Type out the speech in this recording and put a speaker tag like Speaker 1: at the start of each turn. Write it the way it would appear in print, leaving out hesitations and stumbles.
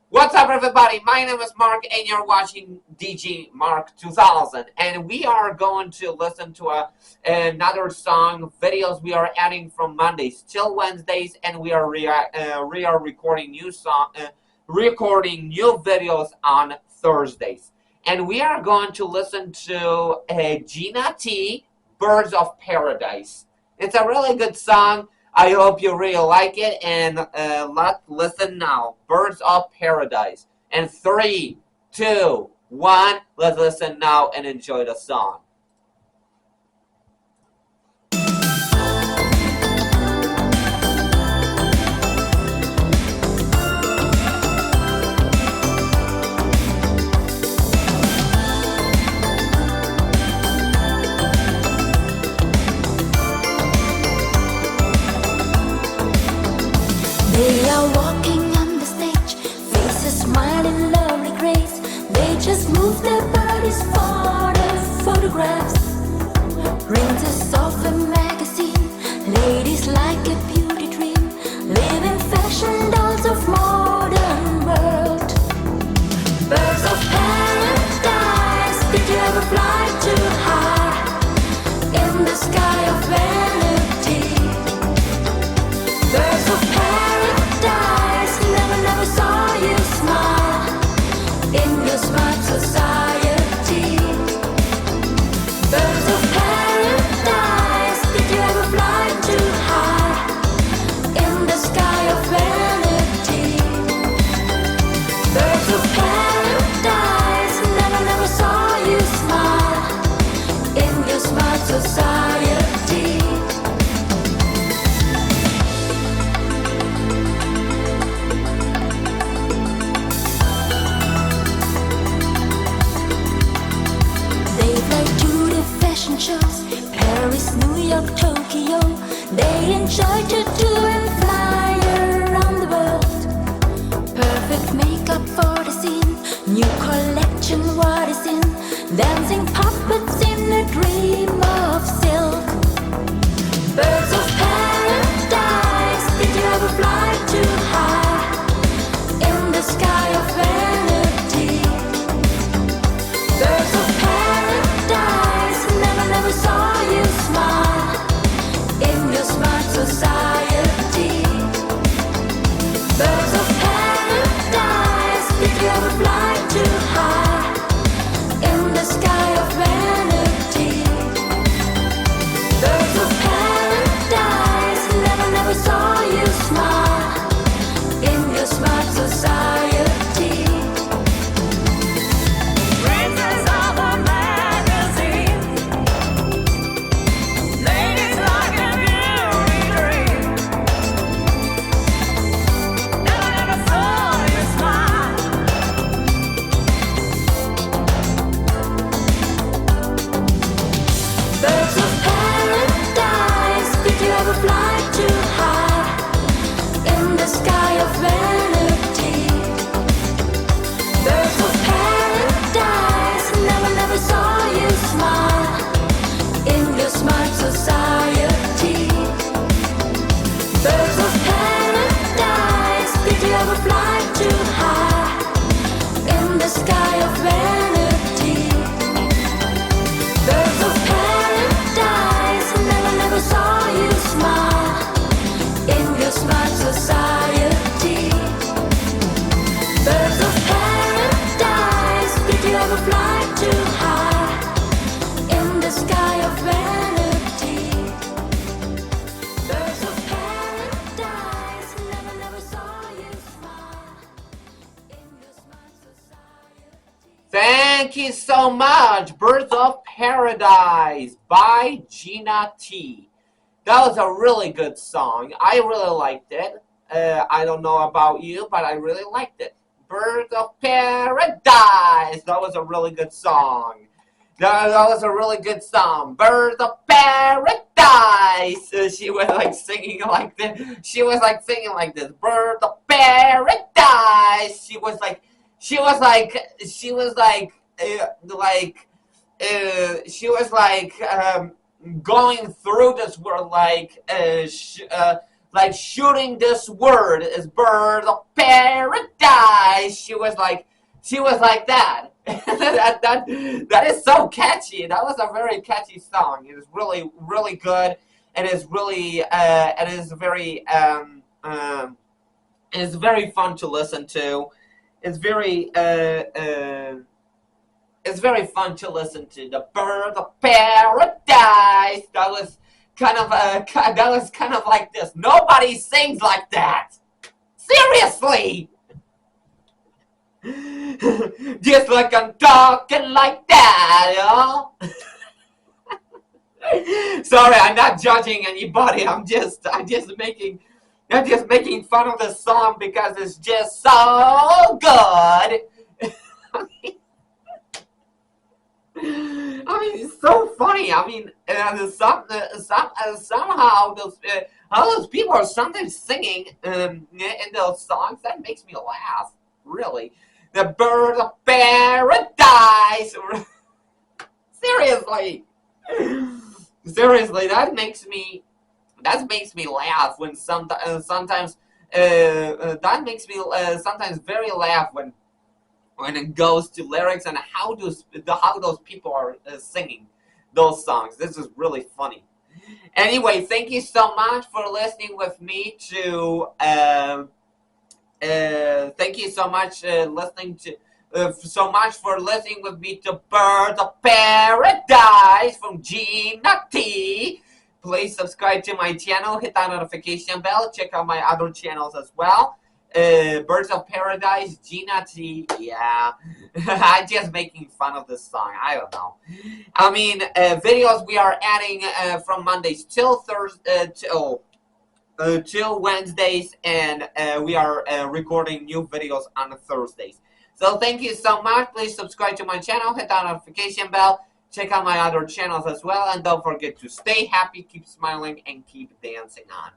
Speaker 1: What's up, everybody? My name is Mark, and you're watching DJMark2000. And we are going to listen to another song, videos we are adding from Mondays till Wednesdays, and we are recording recording new videos on Thursdays. And we are going to listen to Gina T, Birds of Paradise. It's a really good song. I hope you really like it, and let's listen now. Birds of Paradise. And 3, 2, 1, let's listen now and enjoy the song.
Speaker 2: They are walking on the stage, faces smiling, lovely grace. They just move their bodies for the photographs. Princess of a magazine, ladies like a beauty dream, living fashion dolls of modern world. Birds of paradise, did you ever fly too high in the sky of vanity? Birds of paradise, never saw you smile in your smart society. Birds of paradise, did you ever fly too high in the sky of vanity? Birds of paradise, never saw you smile in your smart society. Shows, Paris, New York, Tokyo. They enjoy to do and fly around the world. Perfect makeup for the scene, new collection, what is in? Dancing puppets in a dream of silk. Birds of paradise, did you ever fly too high in the sky of vanity? Birds of paradise, never saw you smile in your smart society. Birds of paradise, did you ever fly too high in the sky of vanity? Birds of paradise, never saw you smile in your smart society. Society. Birds of paradise, did you ever fly too high in the sky of vanity? Birds of paradise, never saw you smile in your smart society. Birds of paradise, did you ever fly too high in the sky of vanity?
Speaker 1: Thank you so much, Birds of Paradise by Gina T. That was a really good song. I really liked it. I don't know about you, but I really liked it. Birds of Paradise. That was a really good song. That was a really good song. Birds of Paradise. She was like singing like this. She was like singing like this. Birds of Paradise. She was like going through this word like shooting this word is bird of paradise. she was like that. That is so catchy. That was a very catchy song. It is really, really good. It is really it is very fun to listen to. It's very fun to listen to. The Bird of Paradise. That was kind of like this. Nobody sings like that. Seriously. Just like I'm talking like that, you know? Sorry, I'm not judging anybody. I'm just making fun of the song because it's just so good. I mean, it's so funny. I mean, somehow those people are sometimes singing in those songs. That makes me laugh. Really, the Bird of Paradise. Seriously, that makes me laugh when sometimes that makes me sometimes very laugh when it goes to lyrics and how those people are singing those songs. This is really funny. Anyway, thank you so much for listening with me to. Thank you so much so much for listening with me to Bird of Paradise from Gina T. Please subscribe to my channel, hit that notification bell, check out my other channels as well. Birds of Paradise, Gina T. Yeah, I'm just making fun of this song. I don't know. I mean, videos we are adding from Mondays till Thursday, till Wednesdays, and we are recording new videos on Thursdays. So thank you so much. Please subscribe to my channel, hit that notification bell, check out my other channels as well, and don't forget to stay happy, keep smiling, and keep dancing on.